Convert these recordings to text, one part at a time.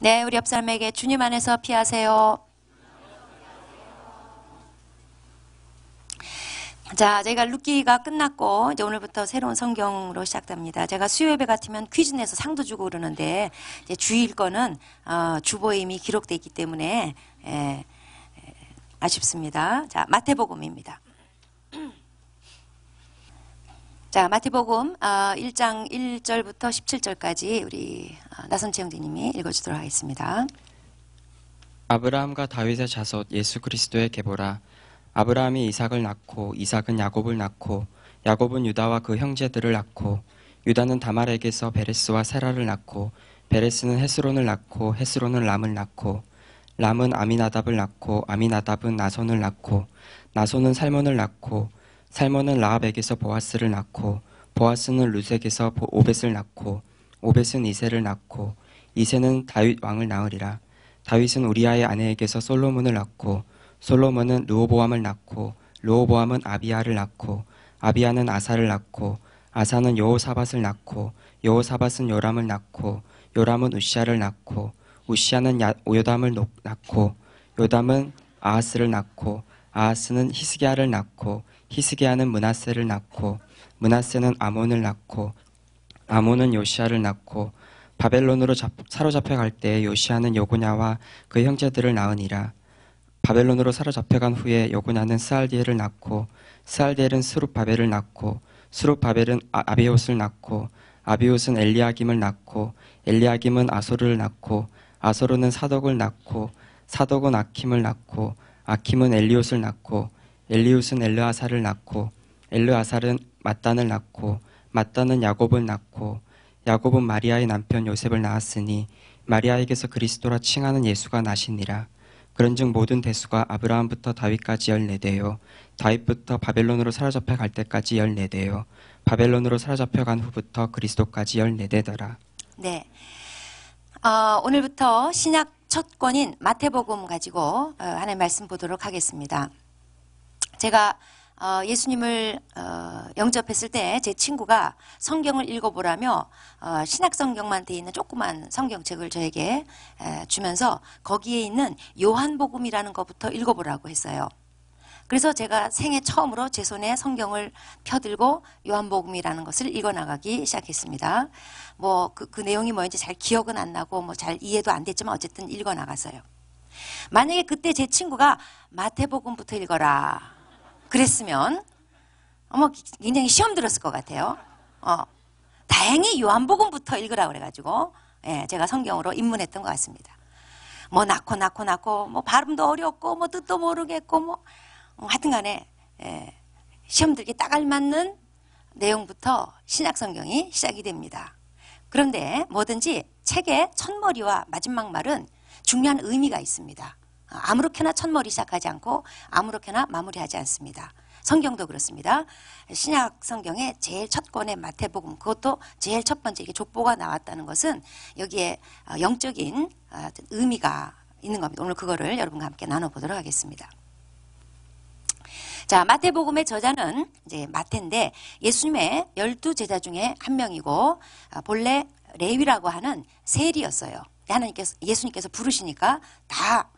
네, 우리 옆 사람에게 주님 안에서 피하세요. 자, 저희가 룻기가 끝났고 이제 오늘부터 새로운 성경으로 시작됩니다. 제가 수요 예배 같으면 퀴즈 내서 상도 주고 그러는데 이제 주일 거는 주보에 이미 기록되어 있기 때문에 아쉽습니다. 자, 마태복음입니다. 자, 마태복음 1장 1절부터 17절까지 우리 나선채 형제님이 읽어주도록 하겠습니다. 아브라함과 다윗의 자손 예수 그리스도의 계보라. 아브라함이 이삭을 낳고 이삭은 야곱을 낳고 야곱은 유다와 그 형제들을 낳고 유다는 다말에게서 베레스와 세라를 낳고 베레스는 헤스론을 낳고 헤스론은 람을 낳고 람은 아미나답을 낳고 아미나답은 나손을 낳고 나손은 살몬을 낳고 살몬은 라합에게서 보아스를 낳고 보아스는 룻에게서 오벳을 낳고 오벳은 이새를 낳고 이새는 다윗 왕을 낳으리라. 다윗은 우리아의 아내에게서 솔로몬을 낳고 솔로몬은 르호보암을 낳고 르호보암은 아비야를 낳고 아비야는 아사를 낳고 아사는 여호사밧을 낳고 여호사밧은 요람을 낳고 요람은 우시야를 낳고 우시야는 요담을 낳고 요담은 아하스를 낳고 아하스는 히스기야를 낳고 히스기야는 므낫세를 낳고 므낫세는 아몬을 낳고 아몬은 요시야를 낳고 바벨론으로 사로잡혀갈 때 요시야는 여고냐와 그 형제들을 낳으니라. 바벨론으로 사로잡혀간 후에 여고냐는 스알디엘을 낳고 스알디엘은 스룹바벨을 낳고 스룹바벨은 아비옷을 낳고 아비옷은 엘리야김을 낳고 엘리야김은 아소르를 낳고 아소르는 사독을 낳고 사독은 아킴을 낳고 아킴은 엘리옷을 낳고 엘리옷은 엘르아살을 낳고 엘르아살은 mat단을 낳고 mat단은 야곱을 낳고 야곱은 마리아의 남편 요셉을 낳았으니 마리아에게서 그리스도라 칭하는 예수가 나시니라. 그런즉 모든 대수가 아브라함부터 다윗까지 14대요 다윗부터 바벨론으로 사로잡혀 갈 때까지 14대요 바벨론으로 사로잡혀 간 후부터 그리스도까지 14대더라. 네, 오늘부터 신약 첫 권인 마태복음 가지고 하나의 말씀 보도록 하겠습니다. 제가 예수님을 영접했을 때 제 친구가 성경을 읽어보라며 신약 성경만 돼 있는 조그만 성경책을 저에게 주면서 거기에 있는 요한복음이라는 것부터 읽어보라고 했어요. 그래서 제가 생애 처음으로 제 손에 성경을 펴들고 요한복음이라는 것을 읽어나가기 시작했습니다. 뭐 그 내용이 뭐인지 잘 기억은 안 나고 뭐 잘 이해도 안 됐지만 어쨌든 읽어나갔어요. 만약에 그때 제 친구가 마태복음부터 읽어라 그랬으면 굉장히 시험 들었을 것 같아요. 다행히 요한복음부터 읽으라 그래가지고 제가 성경으로 입문했던 것 같습니다. 뭐 낳고 뭐 발음도 어렵고 뭐 뜻도 모르겠고 뭐 하여튼간에 시험 들기 딱 알맞는 내용부터 신약 성경이 시작이 됩니다. 그런데 뭐든지 책의 첫머리와 마지막 말은 중요한 의미가 있습니다. 아무렇게나 첫머리 시작하지 않고 아무렇게나 마무리하지 않습니다. 성경도 그렇습니다. 신약 성경의 제일 첫 권의 마태복음, 그것도 제일 첫 번째 이게 족보가 나왔다는 것은 여기에 영적인 의미가 있는 겁니다. 오늘 그거를 여러분과 함께 나눠보도록 하겠습니다. 자, 마태복음의 저자는 이제 마태인데 예수님의 12제자 중에 한 명이고 본래 레위라고 하는 세리였어요. 예수님께서 부르시니까 다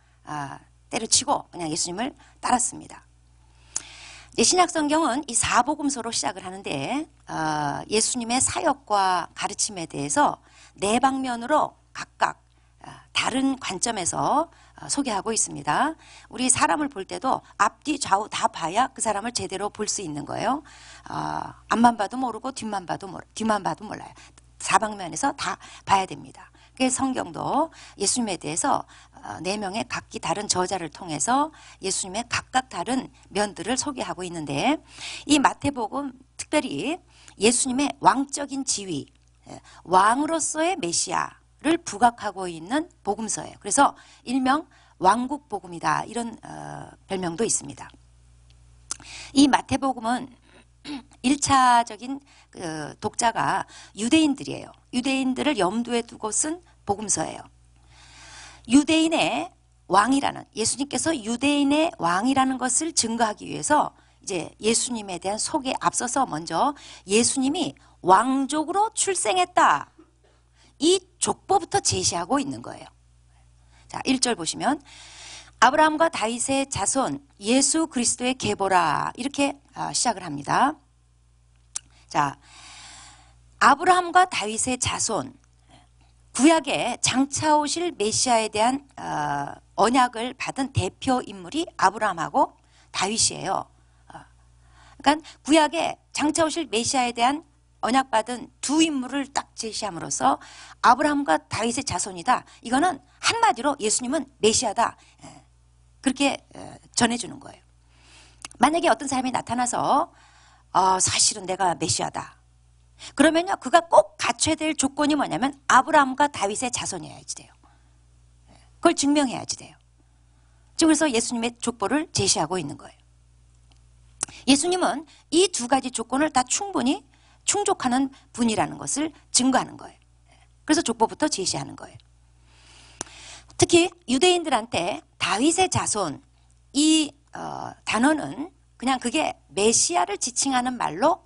때려치고 그냥 예수님을 따랐습니다. 신약 성경은 이 사복음서로 시작을 하는데 예수님의 사역과 가르침에 대해서 네 방면으로 각각 다른 관점에서 소개하고 있습니다. 우리 사람을 볼 때도 앞뒤 좌우 다 봐야 그 사람을 제대로 볼 수 있는 거예요. 앞만 봐도 모르고 뒤만 봐도 몰라요. 사방면에서 다 봐야 됩니다. 그래서 성경도 예수님에 대해서 4명의 각기 다른 저자를 통해서 예수님의 각각 다른 면들을 소개하고 있는데 이 마태복음 특별히 예수님의 왕적인 지위, 왕으로서의 메시아를 부각하고 있는 복음서예요. 그래서 일명 왕국복음이다 이런 별명도 있습니다. 이 마태복음은 1차적인 독자가 유대인들이에요. 유대인들을 염두에 두고 쓴 복음서예요. 유대인의 왕이라는, 예수님께서 유대인의 왕이라는 것을 증거하기 위해서 이제 예수님에 대한 소개에 앞서서 먼저 예수님이 왕족으로 출생했다, 이 족보부터 제시하고 있는 거예요. 자, 1절 보시면 아브라함과 다윗의 자손 예수 그리스도의 계보라 이렇게 시작을 합니다. 자, 아브라함과 다윗의 자손, 구약에 장차 오실 메시아에 대한 언약을 받은 대표 인물이 아브라함하고 다윗이에요. 그러니까 구약에 장차 오실 메시아에 대한 언약받은 두 인물을 딱 제시함으로써 아브라함과 다윗의 자손이다. 이거는 한마디로 예수님은 메시아다. 그렇게 전해주는 거예요. 만약에 어떤 사람이 나타나서 사실은 내가 메시아다. 그러면요, 그가 꼭 갖춰야 될 조건이 뭐냐면 아브라함과 다윗의 자손이어야지 돼요. 그걸 증명해야지 돼요. 지금 그래서 예수님의 족보를 제시하고 있는 거예요. 예수님은 이 두 가지 조건을 다 충분히 충족하는 분이라는 것을 증거하는 거예요. 그래서 족보부터 제시하는 거예요. 특히 유대인들한테 다윗의 자손 이 단어는 그냥 그게 메시아를 지칭하는 말로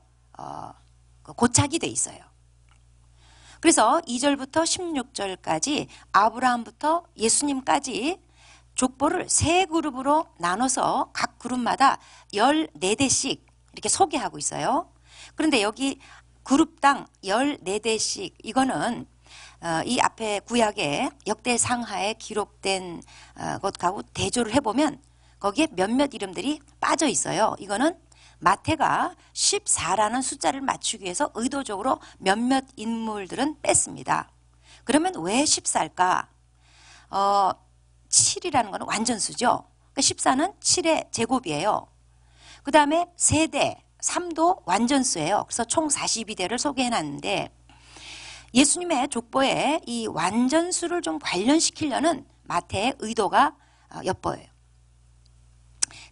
고착이 돼 있어요. 그래서 2절부터 16절까지 아브라함부터 예수님까지 족보를 세 그룹으로 나눠서 각 그룹마다 14대씩 이렇게 소개하고 있어요. 그런데 여기 그룹당 14대씩 이거는 이 앞에 구약의 역대상하에 기록된 것하고 대조를 해보면 거기에 몇몇 이름들이 빠져 있어요. 이거는 마태가 14라는 숫자를 맞추기 위해서 의도적으로 몇몇 인물들은 뺐습니다. 그러면 왜 14일까? 7이라는 건 완전수죠. 그러니까 14는 7의 제곱이에요. 그 다음에 세대, 3도 완전수예요. 그래서 총 42대를 소개해놨는데 예수님의 족보에 이 완전수를 좀 관련시키려는 마태의 의도가 엿보여요.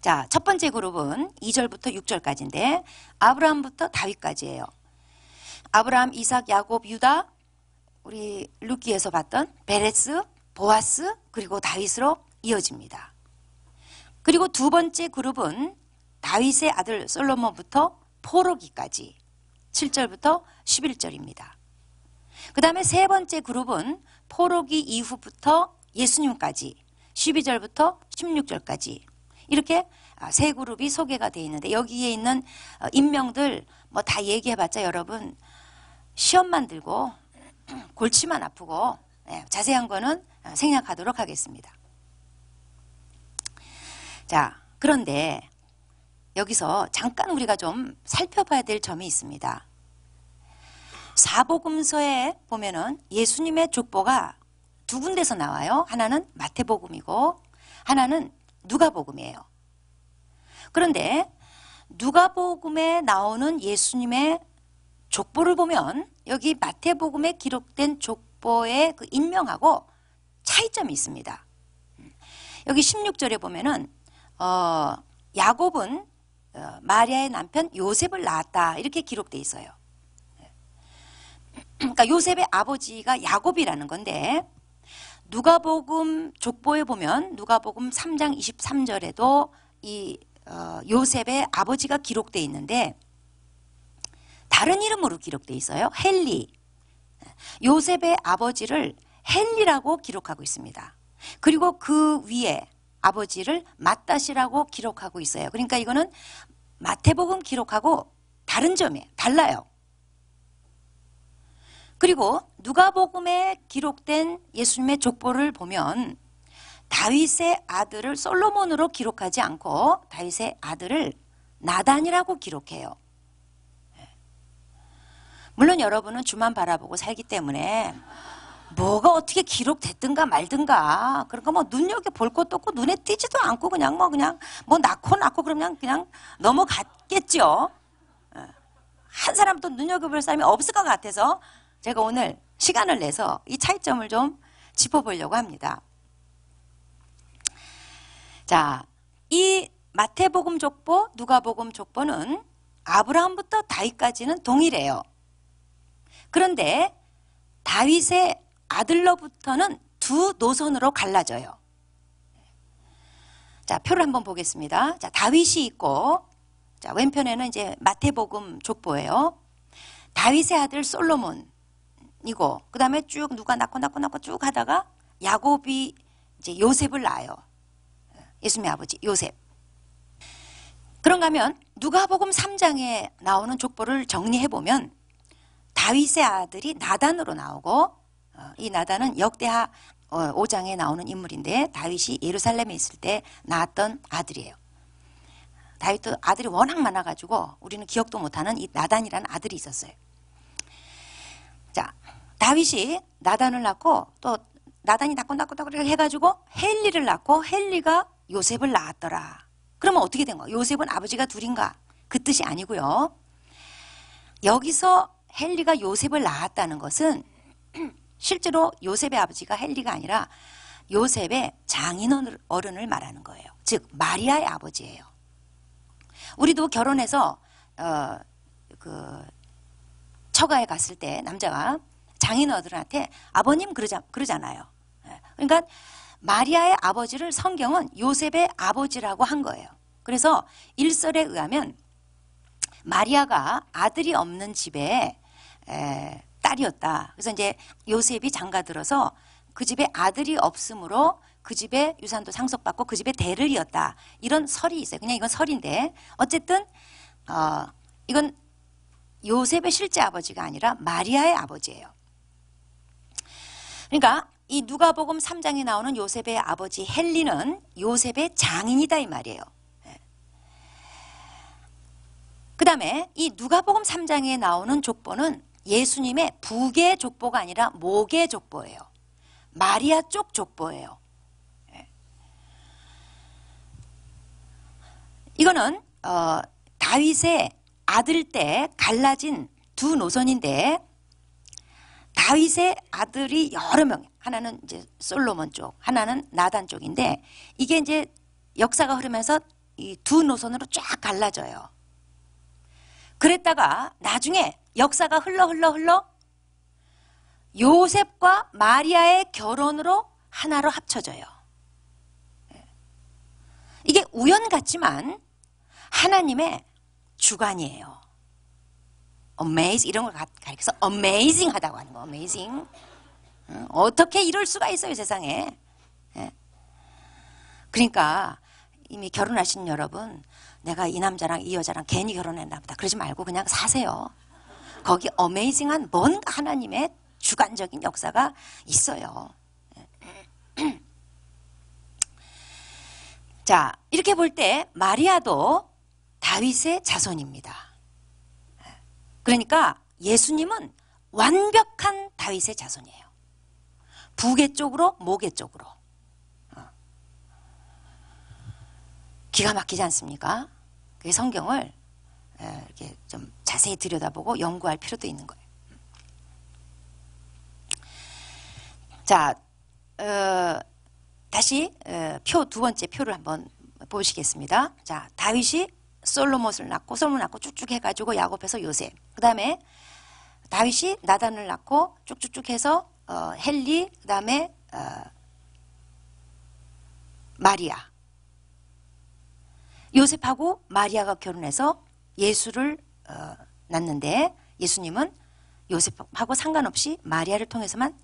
자, 첫 번째 그룹은 2절부터 6절까지인데 아브라함부터 다윗까지예요. 아브라함, 이삭, 야곱, 유다, 우리 루키에서 봤던 베레스, 보아스, 그리고 다윗으로 이어집니다. 그리고 두 번째 그룹은 다윗의 아들 솔로몬부터 포로기까지 7절부터 11절입니다. 그 다음에 세 번째 그룹은 포로기 이후부터 예수님까지 12절부터 16절까지 이렇게 세 그룹이 소개가 되어 있는데 여기에 있는 인명들 뭐 다 얘기해봤자 여러분 시험만 들고 골치만 아프고 자세한 거는 생략하도록 하겠습니다. 자, 그런데 여기서 잠깐 우리가 좀 살펴봐야 될 점이 있습니다. 사복음서에 보면은 예수님의 족보가 두 군데서 나와요. 하나는 마태복음이고 하나는 누가복음이에요. 그런데 누가복음에 나오는 예수님의 족보를 보면 여기 마태복음에 기록된 족보의 그 인명하고 차이점이 있습니다. 여기 16절에 보면은 야곱은 마리아의 남편 요셉을 낳았다 이렇게 기록되어 있어요. 그러니까 요셉의 아버지가 야곱이라는 건데 누가복음 족보에 보면 누가복음 3장 23절에도 이 요셉의 아버지가 기록되어 있는데 다른 이름으로 기록되어 있어요. 헬리. 요셉의 아버지를 헬리라고 기록하고 있습니다. 그리고 그 위에 아버지를 맏다시라고 기록하고 있어요. 그러니까 이거는 마태복음 기록하고 다른 점이에요. 달라요. 그리고 누가복음에 기록된 예수님의 족보를 보면 다윗의 아들을 솔로몬으로 기록하지 않고 다윗의 아들을 나단이라고 기록해요. 물론 여러분은 주만 바라보고 살기 때문에 뭐가 어떻게 기록됐든가 말든가 그런 거 뭐 눈여겨볼 것도 없고 눈에 띄지도 않고 그냥 뭐 낳고 그러면 그냥 넘어갔겠죠. 한 사람도 눈여겨볼 사람이 없을 것 같아서 제가 오늘 시간을 내서 이 차이점을 좀 짚어보려고 합니다. 자, 이 마태복음 족보, 누가복음 족보는 아브라함부터 다윗까지는 동일해요. 그런데 다윗의 아들로부터는 두 노선으로 갈라져요. 자, 표를 한번 보겠습니다. 자, 다윗이 있고, 자, 왼편에는 이제 마태복음 족보예요. 다윗의 아들 솔로몬이고, 그 다음에 쭉 누가 낳고 쭉 하다가 야곱이 이제 요셉을 낳아요. 예수님의 아버지 요셉. 그런가 하면 누가복음 3장에 나오는 족보를 정리해 보면 다윗의 아들이 나단으로 나오고, 이 나단은 역대하 5장에 나오는 인물인데 다윗이 예루살렘에 있을 때 낳았던 아들이에요. 다윗도 아들이 워낙 많아가지고 우리는 기억도 못하는 이 나단이라는 아들이 있었어요. 자, 다윗이 나단을 낳고 또 나단이 낳고 해가지고 헬리를 낳고 헬리가 요셉을 낳았더라. 그러면 어떻게 된 거야? 요셉은 아버지가 둘인가? 그 뜻이 아니고요. 여기서 헬리가 요셉을 낳았다는 것은 실제로 요셉의 아버지가 헬리가 아니라 요셉의 장인어른을 말하는 거예요. 즉 마리아의 아버지예요. 우리도 결혼해서 처가에 갔을 때 남자가 장인어른한테 아버님 그러잖아요. 그러니까 마리아의 아버지를 성경은 요셉의 아버지라고 한 거예요. 그래서 일설에 의하면 마리아가 아들이 없는 집에 딸이었다. 그래서 이제 요셉이 장가들어서 그 집에 아들이 없으므로 그 집에 유산도 상속받고 그 집에 대를 이었다. 이런 설이 있어요. 그냥 이건 설인데 어쨌든 이건 요셉의 실제 아버지가 아니라 마리아의 아버지예요. 그러니까 이 누가복음 3장에 나오는 요셉의 아버지 헬리는 요셉의 장인이다 이 말이에요. 그 다음에 이 누가복음 3장에 나오는 족보는 예수님의 부계 족보가 아니라 모계 족보예요. 마리아 쪽 족보예요. 이거는 다윗의 아들 때 갈라진 두 노선인데 다윗의 아들이 여러 명, 하나는 이제 솔로몬 쪽, 하나는 나단 쪽인데 이게 이제 역사가 흐르면서 이 두 노선으로 쫙 갈라져요. 그랬다가 나중에 역사가 흘러 요셉과 마리아의 결혼으로 하나로 합쳐져요. 이게 우연 같지만 하나님의 주관이에요. amazing 이런 걸 가리켜서 amazing 하다고 하는 거. amazing. 어떻게 이럴 수가 있어요 세상에. 그러니까 이미 결혼하신 여러분 내가 이 남자랑 이 여자랑 괜히 결혼했나 보다 그러지 말고 그냥 사세요. 거기 amazing한 뭔가 하나님의 주관적인 역사가 있어요. 자, 이렇게 볼 때 마리아도 다윗의 자손입니다. 그러니까 예수님은 완벽한 다윗의 자손이에요. 부계 쪽으로 모계 쪽으로. 기가 막히지 않습니까? 그 성경을 이렇게 좀 자세히 들여다보고 연구할 필요도 있는 거예요. 자, 다시 두 번째 표를 한번 보시겠습니다. 자, 다윗이 솔로몬을 낳고 쭉쭉 해가지고 야곱해서 요셉. 그 다음에 다윗이 나단을 낳고 쭉쭉쭉 해서 헬리, 그 다음에 마리아. 요셉하고 마리아가 결혼해서 예수를 낳는데 예수님은 요셉하고 상관없이 마리아를 통해서만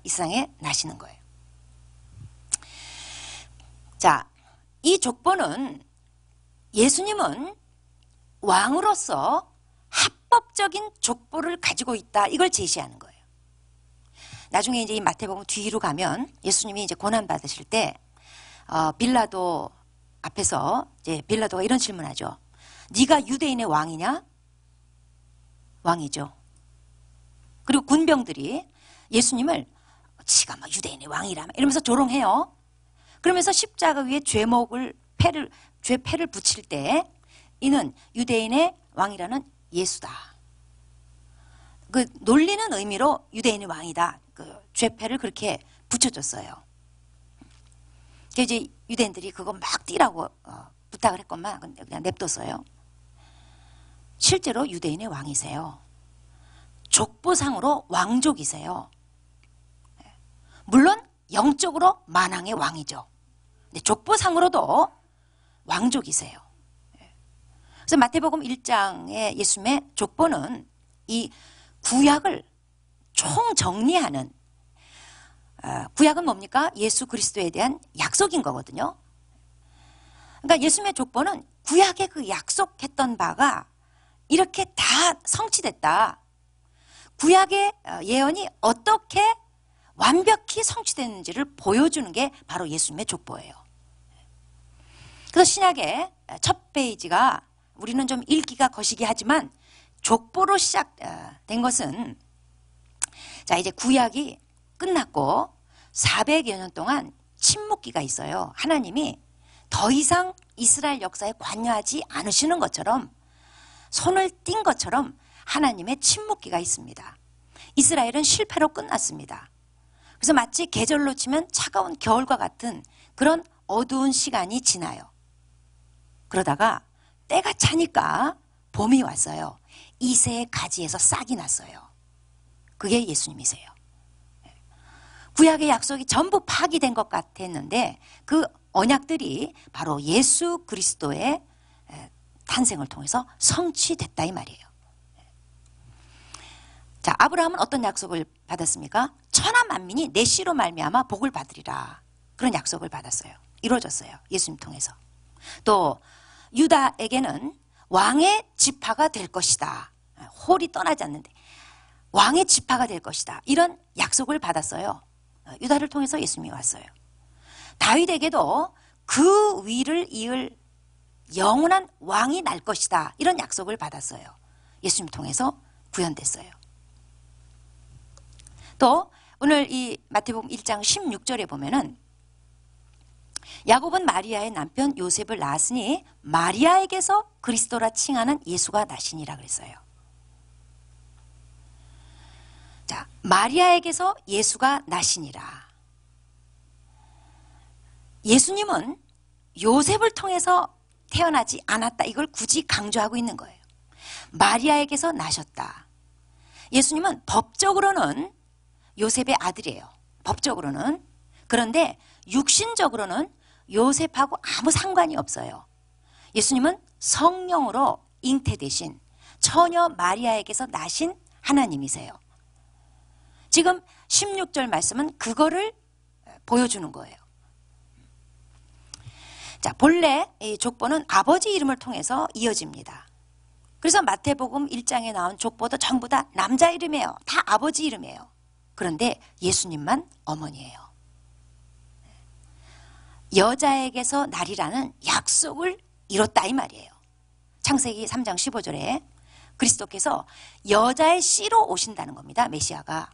이 세상에 나시는 거예요. 자, 이 족보는 예수님은 왕으로서 합법적인 족보를 가지고 있다 이걸 제시하는 거예요. 나중에 이제 이 마태복음 뒤로 가면 예수님이 이제 고난 받으실 때 빌라도 앞에서 이제 빌라도가 이런 질문하죠. 네가 유대인의 왕이냐? 왕이죠. 그리고 군병들이 예수님을 지가 뭐 유대인의 왕이라 이러면서 조롱해요. 그러면서 십자가 위에 죄패를 붙일 때 이는 유대인의 왕이라는 예수다. 그 놀리는 의미로 유대인의 왕이다. 그 죄패를 그렇게 붙여줬어요. 이제 유대인들이 그거 막 띄라고 부탁을 했건만 그냥 냅뒀어요. 실제로 유대인의 왕이세요. 족보상으로 왕족이세요. 물론 영적으로 만왕의 왕이죠. 근데 족보상으로도 왕족이세요. 그래서 마태복음 1장의 예수님의 족보는 이 구약을 총정리하는 구약은 뭡니까? 예수 그리스도에 대한 약속인 거거든요. 그러니까 예수님의 족보는 구약의 그 약속했던 바가 이렇게 다 성취됐다. 구약의 예언이 어떻게 완벽히 성취됐는지를 보여주는 게 바로 예수님의 족보예요. 그래서 신약의 첫 페이지가 우리는 좀 읽기가 거시기 하지만 족보로 시작된 것은, 자, 이제 구약이 끝났고 400여 년 동안 침묵기가 있어요. 하나님이 더 이상 이스라엘 역사에 관여하지 않으시는 것처럼, 손을 띈 것처럼 하나님의 침묵기가 있습니다. 이스라엘은 실패로 끝났습니다. 그래서 마치 계절로 치면 차가운 겨울과 같은 그런 어두운 시간이 지나요. 그러다가 때가 차니까 봄이 왔어요. 이새의 가지에서 싹이 났어요. 그게 예수님이세요. 구약의 약속이 전부 파기된 것 같았는데 그 언약들이 바로 예수 그리스도의 탄생을 통해서 성취됐다 이 말이에요. 자, 아브라함은 어떤 약속을 받았습니까? 천하 만민이 내 씨로 말미암아 복을 받으리라. 그런 약속을 받았어요. 이루어졌어요. 예수님 통해서. 또 유다에게는 왕의 지파가 될 것이다. 홀이 떠나지 않는데 왕의 지파가 될 것이다. 이런 약속을 받았어요. 유다를 통해서 예수님이 왔어요. 다윗에게도 그 위를 이을 영원한 왕이 날 것이다. 이런 약속을 받았어요. 예수님 통해서 구현됐어요. 또 오늘 이 마태복음 1장 16절에 보면은 야곱은 마리아의 남편 요셉을 낳았으니 마리아에게서 그리스도라 칭하는 예수가 나시니라 그랬어요. 자, 마리아에게서 예수가 나시니라. 예수님은 요셉을 통해서 태어나지 않았다. 이걸 굳이 강조하고 있는 거예요. 마리아에게서 나셨다. 예수님은 법적으로는 요셉의 아들이에요. 법적으로는. 그런데 육신적으로는 요셉하고 아무 상관이 없어요. 예수님은 성령으로 잉태되신 처녀 마리아에게서 나신 하나님이세요. 지금 16절 말씀은 그거를 보여주는 거예요. 자, 본래 이 족보는 아버지 이름을 통해서 이어집니다. 그래서 마태복음 1장에 나온 족보도 전부 다 남자 이름이에요. 다 아버지 이름이에요. 그런데 예수님만 어머니예요. 여자에게서 나리라는 약속을 이뤘다 이 말이에요. 창세기 3장 15절에 그리스도께서 여자의 씨로 오신다는 겁니다. 메시아가.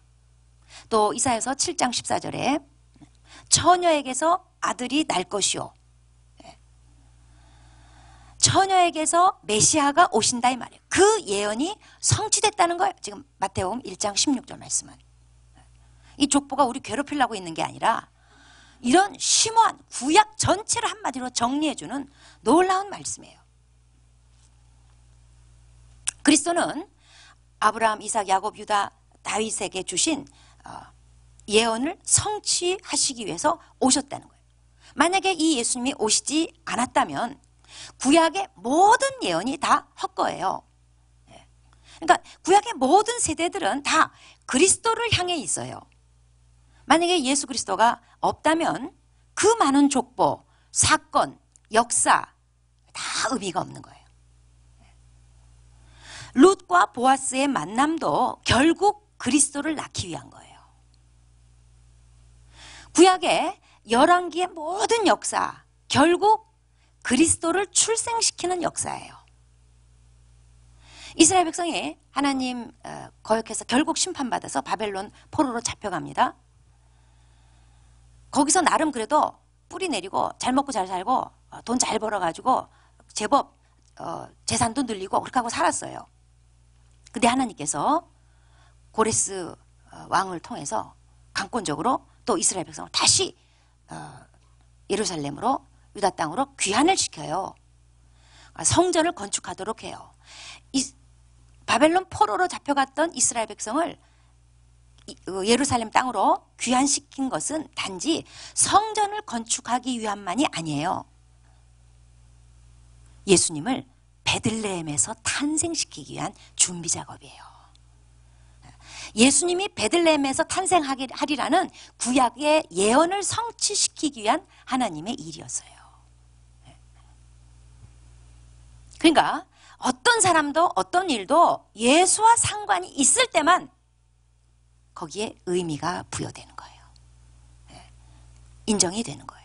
또 이사야서 7장 14절에 처녀에게서 아들이 날 것이요. 처녀에게서 메시아가 오신다 이 말이에요. 그 예언이 성취됐다는 거예요. 지금 마태복음 1장 16절 말씀은. 이 족보가 우리 괴롭히려고 있는 게 아니라 이런 심오한 구약 전체를 한마디로 정리해주는 놀라운 말씀이에요. 그리스도는 아브라함, 이삭, 야곱, 유다, 다윗에게 주신 예언을 성취하시기 위해서 오셨다는 거예요. 만약에 이 예수님이 오시지 않았다면 구약의 모든 예언이 다 헛거예요. 그러니까 구약의 모든 세대들은 다 그리스도를 향해 있어요. 만약에 예수 그리스도가 없다면 그 많은 족보, 사건, 역사 다 의미가 없는 거예요. 룻과 보아스의 만남도 결국 그리스도를 낳기 위한 거예요. 구약의 열왕기의 모든 역사 결국 그리스도를 출생시키는 역사예요. 이스라엘 백성이 하나님 거역해서 결국 심판받아서 바벨론 포로로 잡혀갑니다. 거기서 나름 그래도 뿌리 내리고 잘 먹고 잘 살고 돈 잘 벌어가지고 제법 재산도 늘리고 그렇게 하고 살았어요. 근데 하나님께서 고레스 왕을 통해서 강권적으로 또 이스라엘 백성을 다시 예루살렘으로 유다 땅으로 귀환을 시켜요. 성전을 건축하도록 해요. 바벨론 포로로 잡혀갔던 이스라엘 백성을 예루살렘 땅으로 귀환시킨 것은 단지 성전을 건축하기 위함만이 아니에요. 예수님을 베들레헴에서 탄생시키기 위한 준비 작업이에요. 예수님이 베들레헴에서 탄생하리라는 구약의 예언을 성취시키기 위한 하나님의 일이었어요. 그러니까 어떤 사람도 어떤 일도 예수와 상관이 있을 때만 거기에 의미가 부여되는 거예요. 인정이 되는 거예요.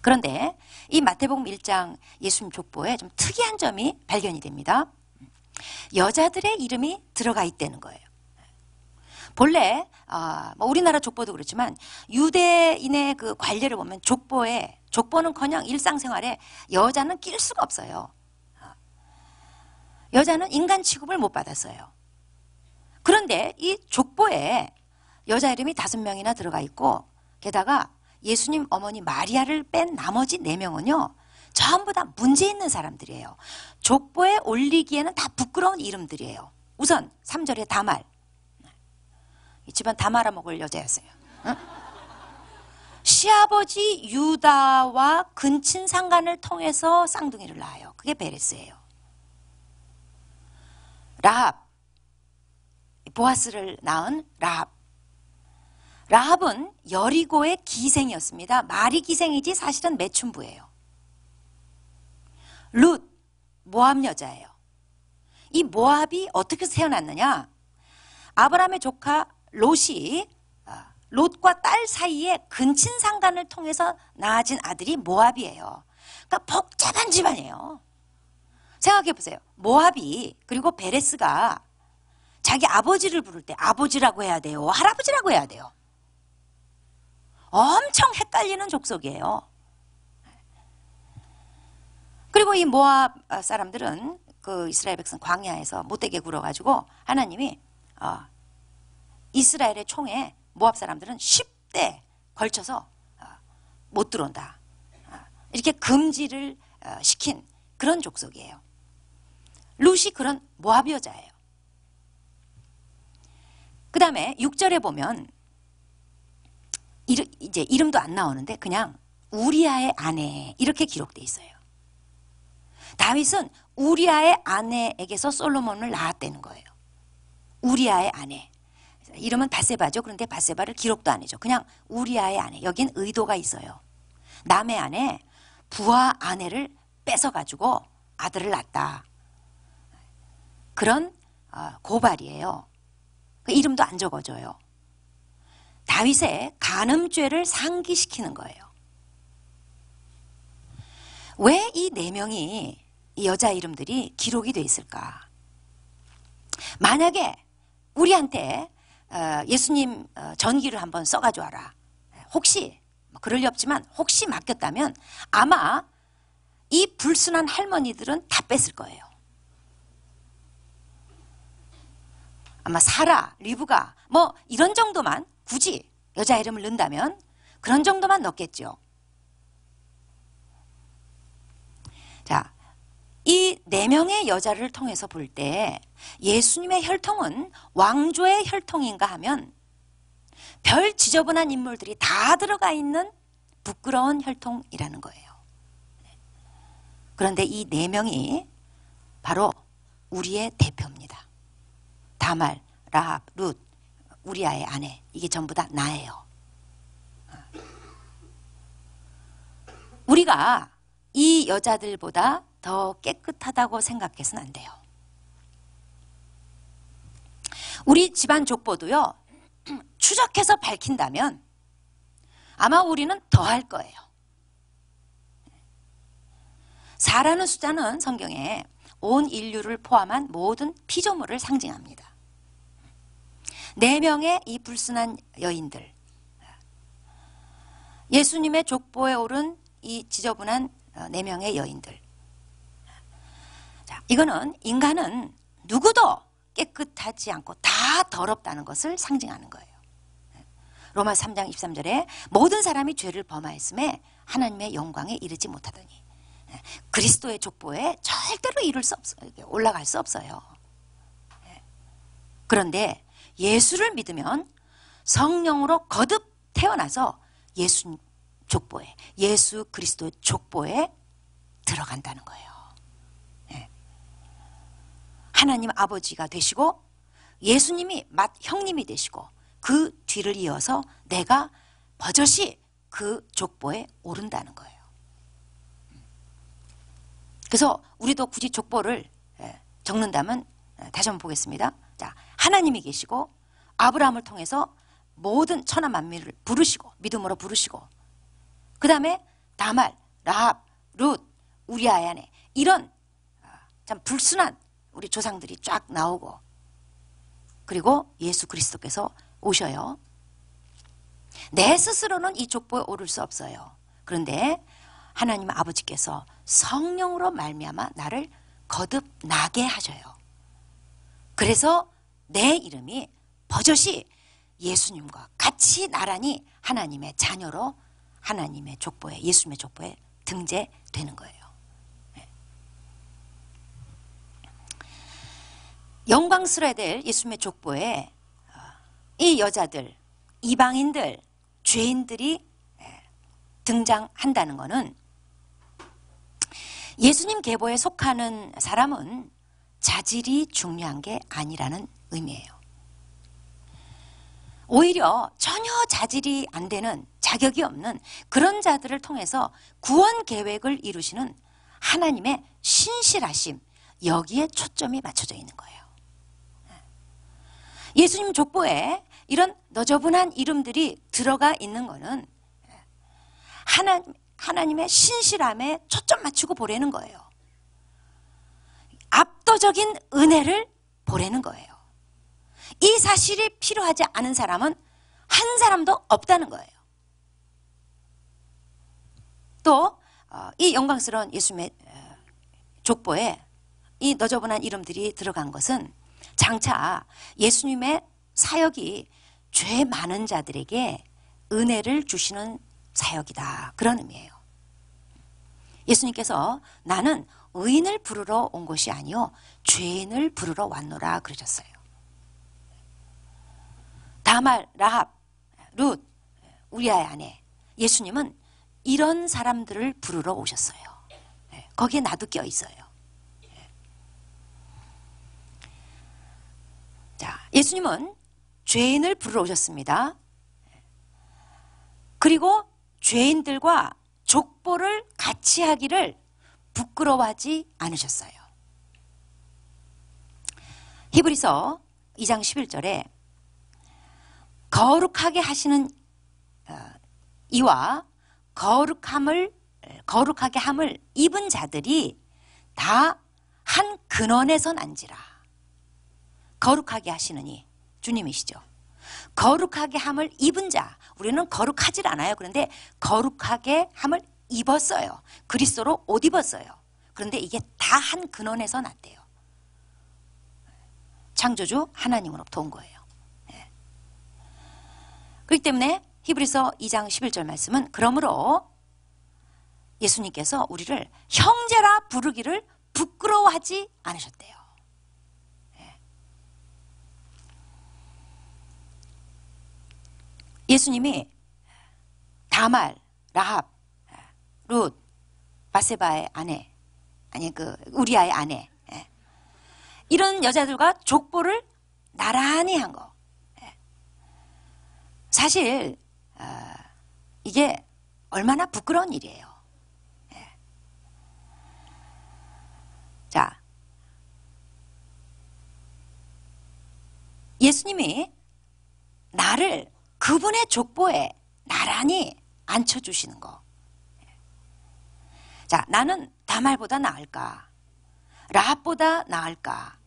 그런데 이 마태복음 1장 예수님 족보에 좀 특이한 점이 발견이 됩니다. 여자들의 이름이 들어가 있다는 거예요. 본래 우리나라 족보도 그렇지만 유대인의 그 관례를 보면 족보는커녕 일상생활에 여자는 낄 수가 없어요. 여자는 인간 취급을 못 받았어요. 그런데 이 족보에 여자 이름이 5명이나 들어가 있고 게다가 예수님 어머니 마리아를 뺀 나머지 4명은요 전부 다 문제 있는 사람들이에요. 족보에 올리기에는 다 부끄러운 이름들이에요. 우선 3절에 다말, 이 집안 다 말아먹을 여자였어요. 응? 시아버지 유다와 근친 상간을 통해서 쌍둥이를 낳아요. 그게 베레스예요. 라합, 보아스를 낳은 라합. 라합은 여리고의 기생이었습니다. 말이 기생이지 사실은 매춘부예요. 룻, 모압 여자예요. 이 모압이 어떻게 태어났느냐? 아브라함의 조카 롯이 롯과 딸 사이에 근친 상간을 통해서 낳아진 아들이 모압이에요. 그러니까 복잡한 집안이에요. 생각해 보세요. 모압이 그리고 베레스가 자기 아버지를 부를 때 아버지라고 해야 돼요? 할아버지라고 해야 돼요? 엄청 헷갈리는 족속이에요. 그리고 이 모압 사람들은 그 이스라엘 백성 광야에서 못되게 굴어가지고 하나님이 이스라엘의 총에 모압 사람들은 10대 걸쳐서 못 들어온다. 이렇게 금지를 시킨 그런 족속이에요. 룻이 그런 모압 여자예요. 그 다음에 6절에 보면 이제 이름도 안 나오는데 그냥 우리아의 아내 이렇게 기록되어 있어요. 다윗은 우리아의 아내에게서 솔로몬을 낳았다는 거예요. 우리아의 아내. 이름은 바세바죠. 그런데 바세바를 기록도 안 해줘. 그냥 우리아의 아내. 여긴 의도가 있어요. 남의 아내, 부하 아내를 뺏어가지고 아들을 낳았다. 그런 고발이에요. 그 이름도 안 적어줘요. 다윗의 간음죄를 상기시키는 거예요. 왜 이 4명이 이 여자 이름들이 기록이 돼 있을까? 만약에 우리한테 예수님 전기를 한번 써가지고 와라. 혹시 그럴 리 없지만 혹시 맡겼다면 아마 이 불순한 할머니들은 다 뺐을 거예요. 아마 사라, 리브가 뭐 이런 정도만 굳이 여자 이름을 넣는다면 그런 정도만 넣겠죠. 자, 이 4명의 여자를 통해서 볼 때 예수님의 혈통은 왕조의 혈통인가 하면 별 지저분한 인물들이 다 들어가 있는 부끄러운 혈통이라는 거예요. 그런데 이 4명이 바로 우리의 대표입니다. 다말, 라합, 룻, 우리아의 아내, 이게 전부 다 나예요. 우리가 이 여자들보다 더 깨끗하다고 생각해서는 안 돼요. 우리 집안 족보도요, 추적해서 밝힌다면 아마 우리는 더 할 거예요. 사라는 숫자는 성경에 온 인류를 포함한 모든 피조물을 상징합니다. 4명의 이 불순한 여인들, 예수님의 족보에 오른 이 지저분한 4명의 여인들. 자, 이거는 인간은 누구도 깨끗하지 않고 다 더럽다는 것을 상징하는 거예요. 로마서 3장 23절에 모든 사람이 죄를 범하였음에 하나님의 영광에 이르지 못하더니 그리스도의 족보에 절대로 이룰 수 없어요. 올라갈 수 없어요. 그런데 예수를 믿으면 성령으로 거듭 태어나서 예수 족보에, 예수 그리스도의 족보에 들어간다는 거예요. 하나님 아버지가 되시고 예수님이 맏형님이 되시고 그 뒤를 이어서 내가 버젓이 그 족보에 오른다는 거예요. 그래서 우리도 굳이 족보를 적는다면 다시 한번 보겠습니다. 자, 하나님이 계시고 아브라함을 통해서 모든 천하 만민을 부르시고 믿음으로 부르시고 그 다음에 다말, 라합, 룻, 우리아의 아내 이런 참 불순한 우리 조상들이 쫙 나오고 그리고 예수 그리스도께서 오셔요. 내 스스로는 이 족보에 오를 수 없어요. 그런데 하나님 아버지께서 성령으로 말미암아 나를 거듭나게 하셔요. 그래서 내 이름이 버젓이 예수님과 같이 나란히 하나님의 자녀로 하나님의 족보에 예수님의 족보에 등재되는 거예요. 영광스러워야 될 예수님의 족보에 이 여자들, 이방인들, 죄인들이 등장한다는 것은 예수님 계보에 속하는 사람은 자질이 중요한 게 아니라는 의미예요. 오히려 전혀 자질이 안 되는 자격이 없는 그런 자들을 통해서 구원 계획을 이루시는 하나님의 신실하심 여기에 초점이 맞춰져 있는 거예요. 예수님 족보에 이런 너저분한 이름들이 들어가 있는 것은 하나님의 신실함에 초점 맞추고 보라는 거예요. 압도적인 은혜를 보라는 거예요. 이 사실이 필요하지 않은 사람은 한 사람도 없다는 거예요. 또 이 영광스러운 예수님의 족보에 이 너저분한 이름들이 들어간 것은 장차 예수님의 사역이 죄 많은 자들에게 은혜를 주시는 사역이다. 그런 의미예요. 예수님께서 나는 의인을 부르러 온 것이 아니요 죄인을 부르러 왔노라 그러셨어요. 다말, 라합, 룻, 우리아의 아내 예수님은 이런 사람들을 부르러 오셨어요. 거기에 나도 껴 있어요. 자, 예수님은 죄인을 부르러 오셨습니다. 그리고 죄인들과 족보를 같이 하기를 부끄러워하지 않으셨어요. 히브리서 2장 11절에 거룩하게 하시는 이와 거룩하게 함을 입은 자들이 다 한 근원에서 난지라. 거룩하게 하시느니 주님이시죠. 거룩하게 함을 입은 자, 우리는 거룩하질 않아요. 그런데 거룩하게 함을 입었어요. 그리스도로 옷 입었어요. 그런데 이게 다 한 근원에서 났대요. 창조주 하나님으로부터 온 거예요. 그렇기 때문에 히브리서 2장 11절 말씀은 그러므로 예수님께서 우리를 형제라 부르기를 부끄러워하지 않으셨대요. 예수님이 다말, 라합, 룻, 바세바의 아내, 아니 그 우리아의 아내 이런 여자들과 족보를 나란히 한 거. 사실 이게 얼마나 부끄러운 일이에요. 자, 예수님이 나를 그분의 족보에 나란히 앉혀주시는 거. 자, 나는 다말보다 나을까? 라합보다 나을까?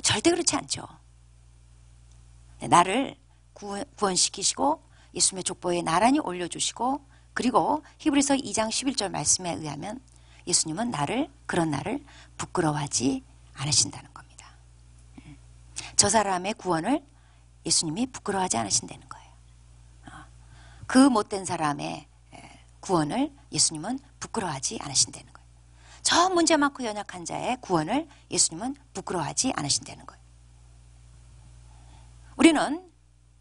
절대 그렇지 않죠. 나를 구원시키시고 예수님의 족보에 나란히 올려주시고 그리고 히브리서 2장 11절 말씀에 의하면 예수님은 그런 나를 부끄러워하지 않으신다는 겁니다. 저 사람의 구원을 예수님이 부끄러워하지 않으신다는 거예요. 그 못된 사람의 구원을 예수님은 부끄러워하지 않으신다는 거예요. 저 문제 많고 연약한 자의 구원을 예수님은 부끄러워하지 않으신다는 거예요. 우리는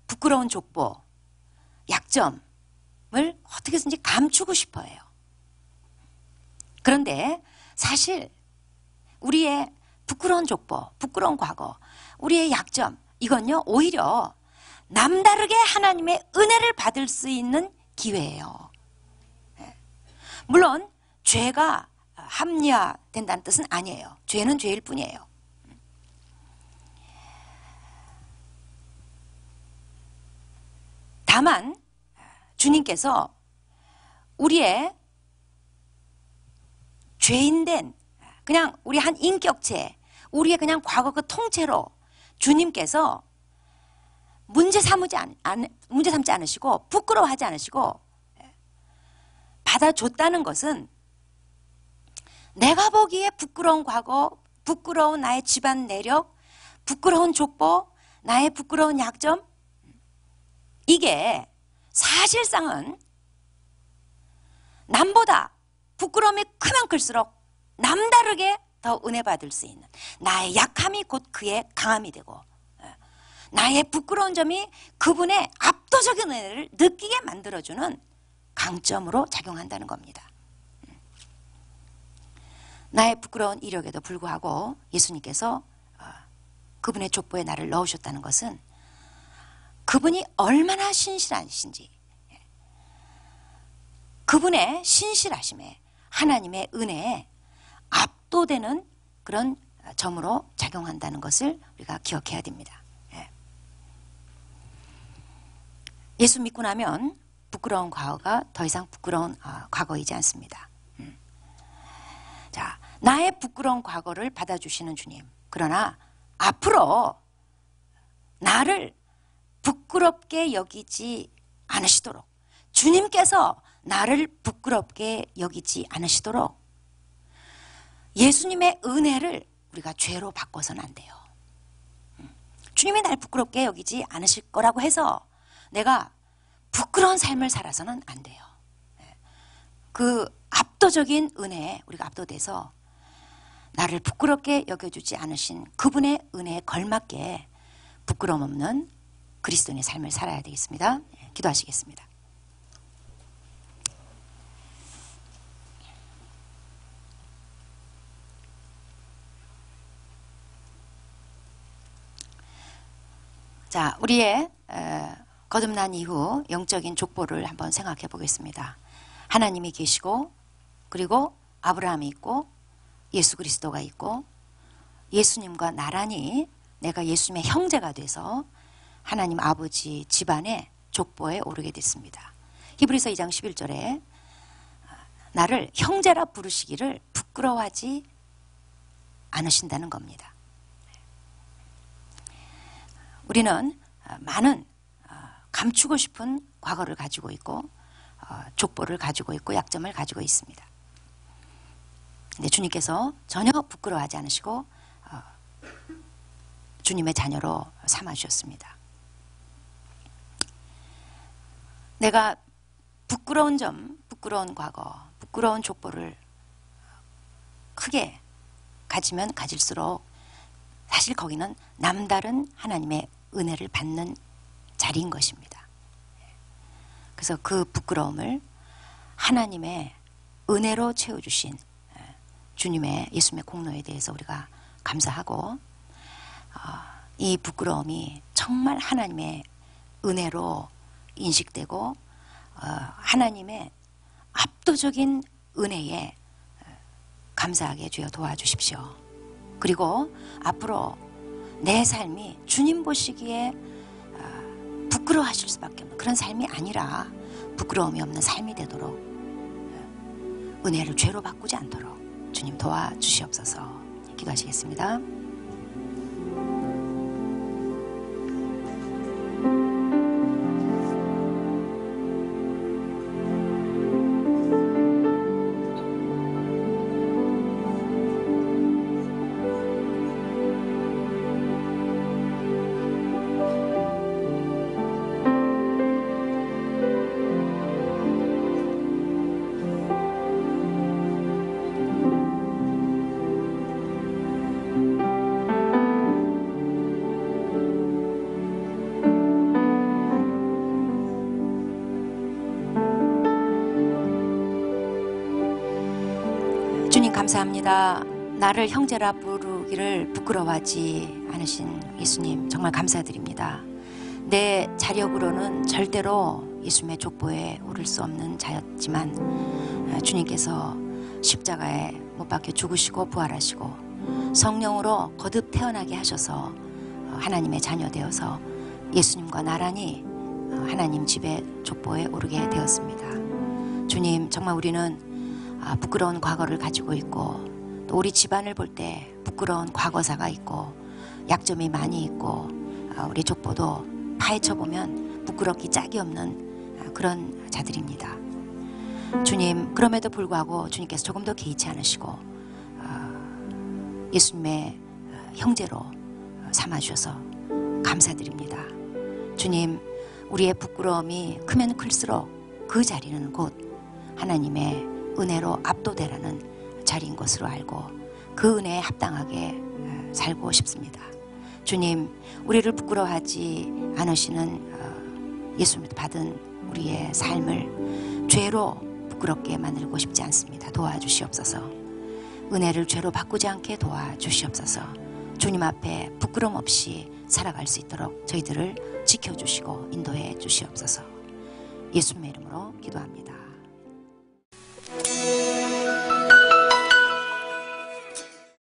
부끄러운 족보, 약점을 어떻게든지 감추고 싶어 해요. 그런데 사실 우리의 부끄러운 족보, 부끄러운 과거, 우리의 약점, 이건요 오히려 남다르게 하나님의 은혜를 받을 수 있는 기회예요. 물론 죄가 합리화된다는 뜻은 아니에요. 죄는 죄일 뿐이에요. 다만 주님께서 우리의 죄인된 그냥 우리 한 인격체, 우리의 그냥 과거 그 통째로 주님께서 문제 삼지 않으시고 부끄러워하지 않으시고 받아줬다는 것은 내가 보기에 부끄러운 과거, 부끄러운 나의 집안 내력, 부끄러운 족보, 나의 부끄러운 약점, 이게 사실상은 남보다 부끄러움이 크면 클수록 남다르게 더 은혜 받을 수 있는, 나의 약함이 곧 그의 강함이 되고 나의 부끄러운 점이 그분의 압도적인 은혜를 느끼게 만들어주는 강점으로 작용한다는 겁니다. 나의 부끄러운 이력에도 불구하고 예수님께서 그분의 족보에 나를 넣으셨다는 것은 그분이 얼마나 신실하신지, 그분의 신실하심에 하나님의 은혜에 압도되는 그런 점으로 작용한다는 것을 우리가 기억해야 됩니다. 예수 믿고 나면 부끄러운 과거가 더 이상 부끄러운 과거이지 않습니다. 자, 나의 부끄러운 과거를 받아주시는 주님, 그러나 앞으로 나를 부끄럽게 여기지 않으시도록, 주님께서 나를 부끄럽게 여기지 않으시도록 예수님의 은혜를 우리가 죄로 바꿔서는 안 돼요. 주님이 날 부끄럽게 여기지 않으실 거라고 해서 내가 부끄러운 삶을 살아서는 안 돼요. 그 압도적인 은혜에 우리가 압도돼서 나를 부끄럽게 여겨주지 않으신 그분의 은혜에 걸맞게 부끄러움 없는 그리스도인의 삶을 살아야 되겠습니다. 기도하시겠습니다. 자, 우리의 거듭난 이후 영적인 족보를 한번 생각해 보겠습니다. 하나님이 계시고, 그리고 아브라함이 있고, 예수 그리스도가 있고, 예수님과 나란히 내가 예수님의 형제가 돼서 하나님 아버지 집안의 족보에 오르게 됐습니다. 히브리서 2장 11절에 나를 형제라 부르시기를 부끄러워하지 않으신다는 겁니다. 우리는 많은 감추고 싶은 과거를 가지고 있고 족보를 가지고 있고 약점을 가지고 있습니다. 근데 주님께서 전혀 부끄러워하지 않으시고 주님의 자녀로 삼아주셨습니다. 내가 부끄러운 점, 부끄러운 과거, 부끄러운 족보를 크게 가지면 가질수록 사실 거기는 남다른 하나님의 은혜를 받는 자리인 것입니다. 그래서 그 부끄러움을 하나님의 은혜로 채워주신 주님의 예수님의 공로에 대해서 우리가 감사하고 이 부끄러움이 정말 하나님의 은혜로 인식되고 하나님의 압도적인 은혜에 감사하게 주여 도와주십시오. 그리고 앞으로 내 삶이 주님 보시기에 부끄러워하실 수밖에 없는 그런 삶이 아니라 부끄러움이 없는 삶이 되도록 은혜를 죄로 바꾸지 않도록 주님 도와주시옵소서. 기도하시겠습니다. 주님 감사합니다. 나를 형제라 부르기를 부끄러워하지 않으신 예수님 정말 감사드립니다. 내 자력으로는 절대로 예수님의 족보에 오를 수 없는 자였지만 주님께서 십자가에 못 박혀 죽으시고 부활하시고 성령으로 거듭 태어나게 하셔서 하나님의 자녀 되어서 예수님과 나란히 하나님 집의 족보에 오르게 되었습니다. 주님, 정말 우리는 부끄러운 과거를 가지고 있고 또 우리 집안을 볼 때 부끄러운 과거사가 있고 약점이 많이 있고 우리 족보도 파헤쳐 보면 부끄럽기 짝이 없는 그런 자들입니다. 주님, 그럼에도 불구하고 주님께서 조금 더 개의치 않으시고 예수님의 형제로 삼아주셔서 감사드립니다. 주님, 우리의 부끄러움이 크면 클수록 그 자리는 곧 하나님의 은혜로 압도되라는 자리인 것으로 알고 그 은혜에 합당하게 살고 싶습니다. 주님, 우리를 부끄러워하지 않으시는 예수님 받은 우리의 삶을 죄로 부끄럽게 만들고 싶지 않습니다. 도와주시옵소서. 은혜를 죄로 바꾸지 않게 도와주시옵소서. 주님 앞에 부끄럼 없이 살아갈 수 있도록 저희들을 지켜주시고 인도해 주시옵소서. 예수님의 이름으로 기도합니다.